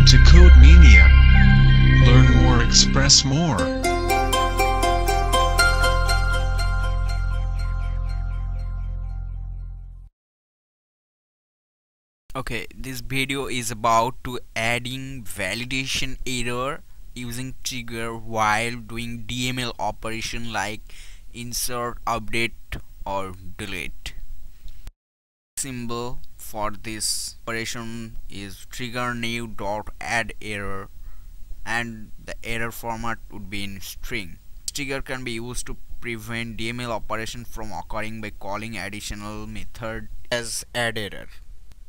to Code Mania. Learn more, express more. Okay, this video is about to adding validation error using trigger while doing DML operation like insert, update or delete. Symbol for this operation is trigger new dot add error, and the error format would be in string. This trigger can be used to prevent DML operation from occurring by calling additional method as add error.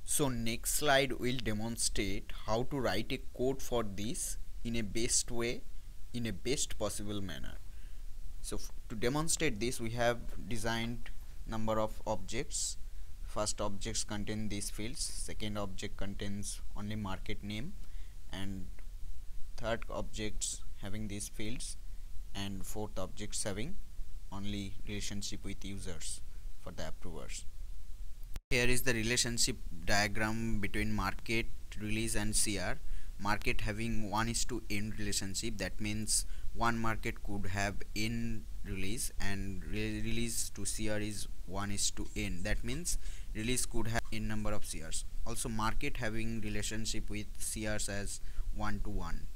So next slide will demonstrate how to write a code for this in a best way, in a best possible manner. So to demonstrate this, we have designed number of objects. First objects contain these fields, second object contains only market name, and third objects having these fields, and fourth objects having only relationship with users for the approvers. Here is the relationship diagram between market, release and CR. Market having 1:n relationship, that means one market could have n release, and release to CR is 1:n, that means release could have n number of CRs. Also market having relationship with CRs as 1:1.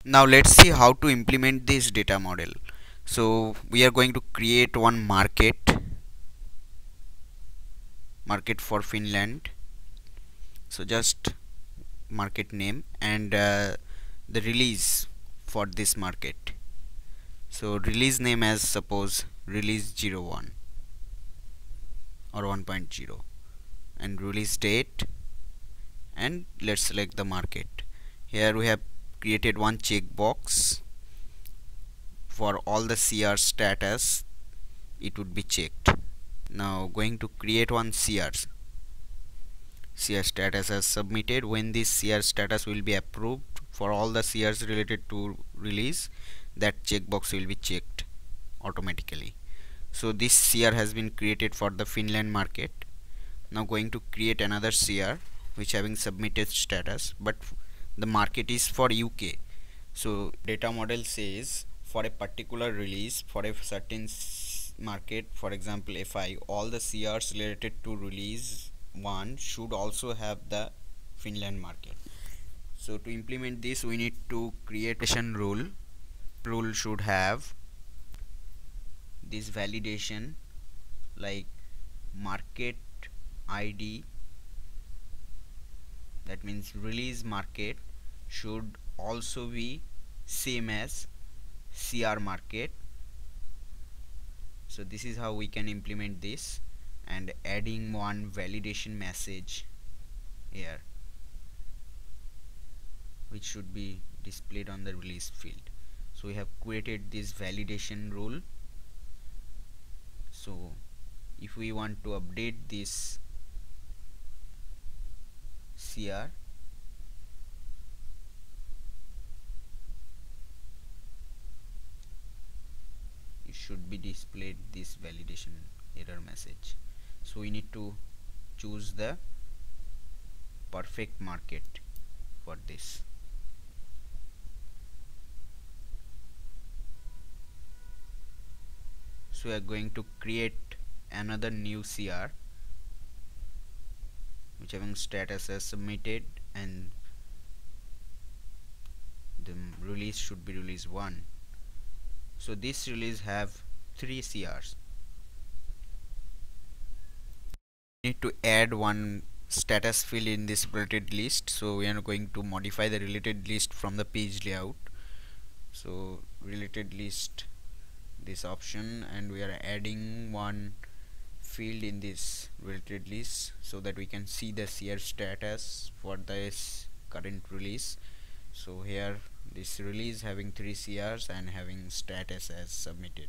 Now let's see how to implement this data model. So we are going to create one market for Finland. So just market name and the release for this market. So release name as suppose release 01 or 1.0, and release date, and let's select the market. Here we have created one checkbox for all the CR status, it would be checked. Now going to create one CR status as submitted. When this CR status will be approved for all the CRs related to release, that checkbox will be checked automatically. So this CR has been created for the Finland market. Now going to create another CR which having submitted status, but the market is for UK. So data model says for a particular release for a certain market, for example FI, all the CRs related to release 1 should also have the Finland market. So to implement this, we need to create a validation rule. Rule should have this validation like market ID, that means release market should also be same as CR market. So this is how we can implement this, and adding one validation message here which should be displayed on the release field. So we have created this validation rule. So if we want to update this CR, it should be displayed this validation error message. So we need to choose the perfect market for this. So we are going to create another new CR which having status as submitted, and the release should be release 1. So this release have 3 CRs. Need to add one status field in this related list, so we are going to modify the related list from the page layout. So related list, this option, and we are adding one field in this related list so that we can see the CR status for this current release. So here this release having 3 CRs and having status as submitted.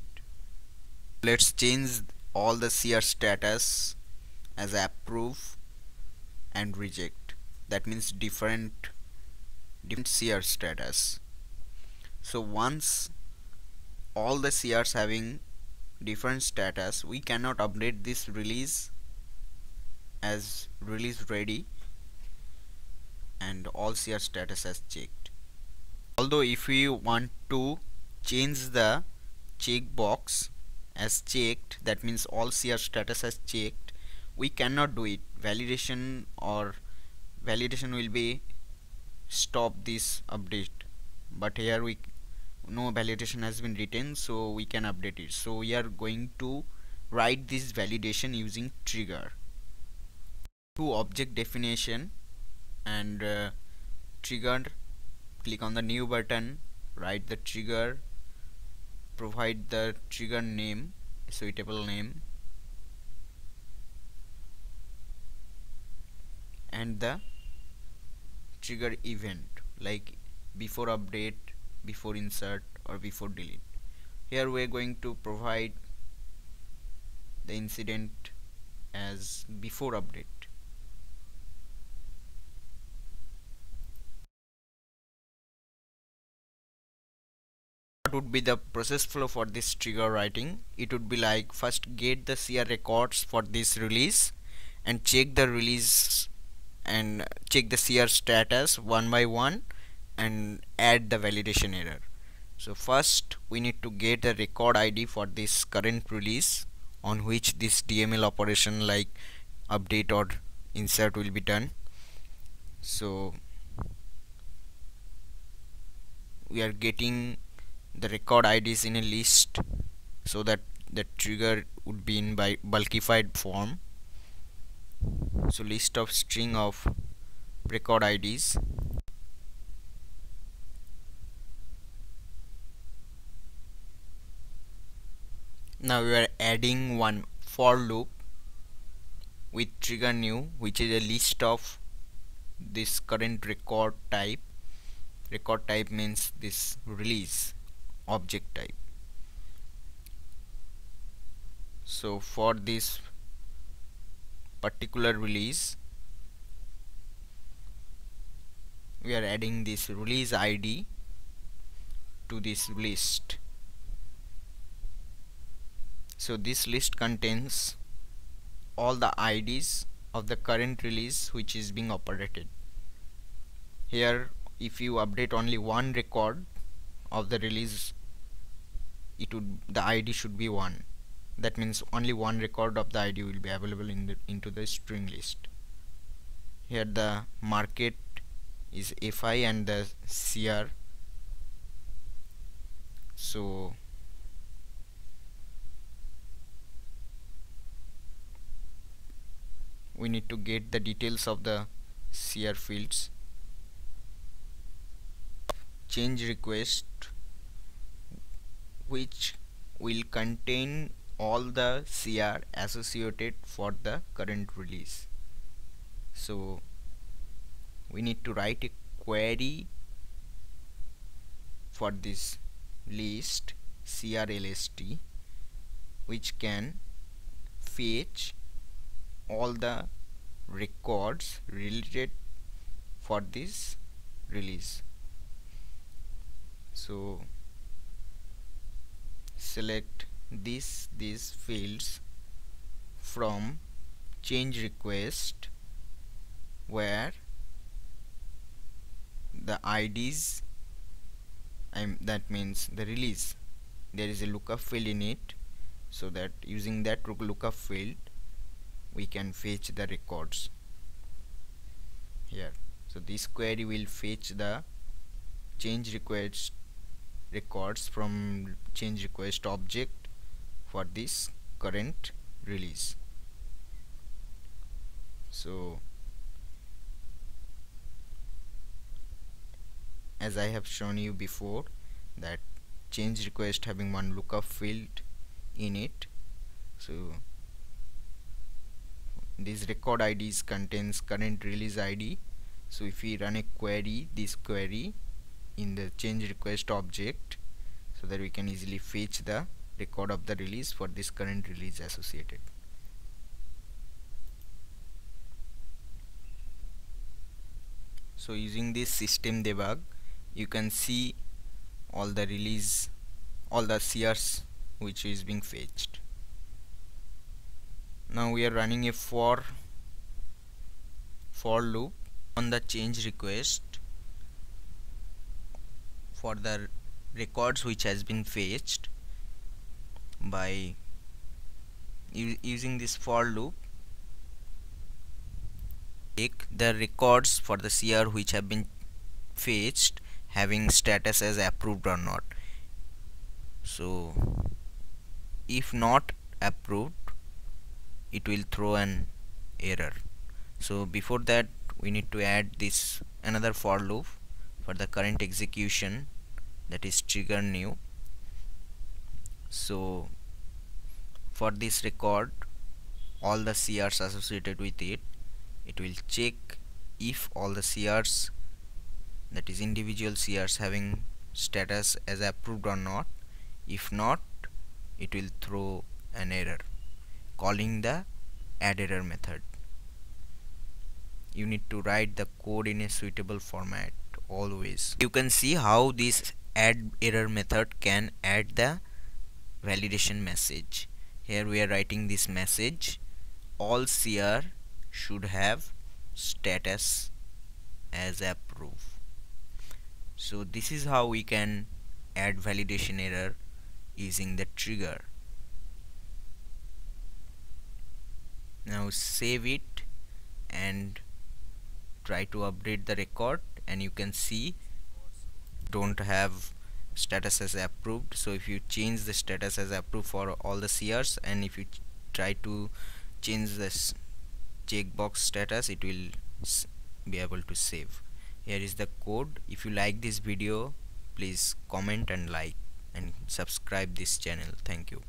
Let's change all the CR status as approve and reject, that means different CR status. So once all the CRs having different status, we cannot update this release as release ready, and all CR status as checked. Although if we want to change the checkbox as checked, that means all CR status as checked, we cannot do it. Validation will be stop this update, but here we no validation has been written, so we can update it. So we are going to write this validation using trigger to object definition and trigger. Click on the new button, write the trigger, provide the trigger name, suitable name, and the trigger event like before update, before insert, or before delete. Here we are going to provide the incident as before update. What would be the process flow for this trigger writing? It would be like, first get the CR records for this release and check the release and check the CR status one by one and add the validation error. So first we need to get the record ID for this current release on which this DML operation like update or insert will be done. So we are getting the record IDs in a list so that the trigger would be in by bulkified form. So list of string of record IDs. Now we are adding one for loop with trigger new, which is a list of this current record type. Record type means this release object type. So for this particular release we are adding this release ID to this list. So this list contains all the IDs of the current release which is being operated. Here if you update only one record of the release, the ID should be 1. That means only one record of the ID will be available into the string list. Here the market is FI and the CR. So we need to get the details of the CR fields. Change request which will contain all the CR associated for the current release. So we need to write a query for this list CRLST which can fetch all the records related for this release. So select these fields from change request where the IDs that means the release, there is a lookup field in it, so that using that lookup field we can fetch the records here. So this query will fetch the change request records from change request object for this current release. So as I have shown you before, that change request having one lookup field in it, so these record IDs contains current release ID. So if we run a query, this query in the change request object, so that we can easily fetch the record of the release for this current release associated. So using this system debug, you can see all the release, all the CRs which is being fetched. Now we are running a for loop on the change request for the records which has been fetched by using this for loop. Take the records for the CR which have been fetched having status as approved or not. So if not approved, it will throw an error. So before that, we need to add this another for loop for the current execution, that is trigger new. So for this record, all the CRs associated with it will check if all the CRs, that is individual CRs, having status as approved or not. If not, it will throw an error, calling the add error method. You need to write the code in a suitable format always. You can see how this add error method can add the validation message. Here we are writing this message: all CR should have status as approved. So this is how we can add validation error using the trigger. Now save it and try to update the record, and you can see don't have status as approved. So if you change the status as approved for all the CRs, and if you try to change this checkbox status, it will be able to save. Here is the code. If you like this video, please comment and like and subscribe this channel. Thank you.